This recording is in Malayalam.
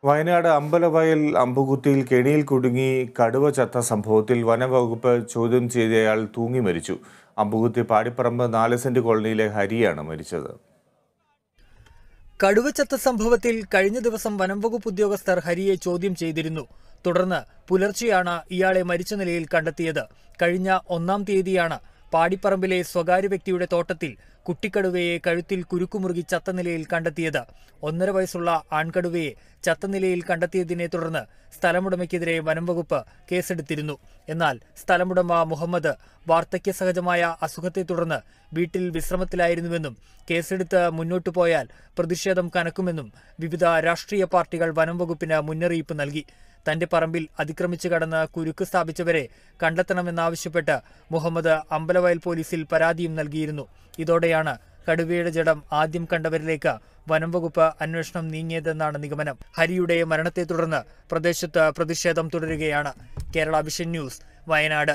വയനാട് അമ്പലവയൽ അമ്പുകുത്തിയിൽ കെണിയിൽ കുടുങ്ങി കടുവ ചത്ത സംഭവത്തിൽ വനംവകുപ്പ് ചോദ്യം ചെയ്തയാൾ തൂങ്ങി മരിച്ചു. അമ്പുകുത്തി പാടിപ്പറമ്പ് 4 സെന്റ് കോളനിയിലെ ഹരിയാണ് മരിച്ചത്. കടുവ ചത്ത സംഭവത്തിൽ കഴിഞ്ഞ ദിവസം വനംവകുപ്പ് ഉദ്യോഗസ്ഥർ ഹരിയെ ചോദ്യം ചെയ്തിരുന്നു. തുടർന്ന് പുലർച്ചെയാണ് ഇയാളെ മരിച്ച നിലയിൽ കണ്ടെത്തിയത്. കഴിഞ്ഞ 1-ാം തീയതിയാണ് പാടിപ്പറമ്പിലെ സ്വകാര്യ വ്യക്തിയുടെ തോട്ടത്തിൽ കുട്ടിക്കടുവയെ കഴുത്തിൽ കുരുക്കുമുറുകി ചത്ത നിലയിൽ കണ്ടെത്തിയത്. 1.5 വയസ്സുള്ള ആൺകടുവയെ ചത്ത നിലയിൽ കണ്ടെത്തിയതിനെ തുടർന്ന് സ്ഥലമുടമയ്ക്കെതിരെ വനംവകുപ്പ് കേസെടുത്തിരുന്നു. എന്നാൽ സ്ഥലമുടമ മുഹമ്മദ് വാർദ്ധക്യസഹജമായ അസുഖത്തെ തുടർന്ന് വീട്ടിൽ വിശ്രമത്തിലായിരുന്നുവെന്നും കേസെടുത്ത് മുന്നോട്ടു പോയാൽ പ്രതിഷേധം കനക്കുമെന്നും വിവിധ രാഷ്ട്രീയ പാർട്ടികൾ വനംവകുപ്പിന് മുന്നറിയിപ്പ് നൽകി. തന്റെ പറമ്പിൽ അതിക്രമിച്ചു കടന്ന് കുരുക്ക് സ്ഥാപിച്ചവരെ കണ്ടെത്തണമെന്നാവശ്യപ്പെട്ട് മുഹമ്മദ് അമ്പലവയൽ പോലീസിൽ പരാതിയും നൽകിയിരുന്നു. ഇതോടെയാണ് കടുവയുടെ ജഡം ആദ്യം കണ്ടവരിലേക്ക് വനംവകുപ്പ് അന്വേഷണം നീങ്ങിയതെന്നാണ് നിഗമനം. ഹരിയുടെ മരണത്തെ തുടർന്ന് പ്രദേശത്ത് പ്രതിഷേധം തുടരുകയാണ്. Kerala vision news, Wayanad.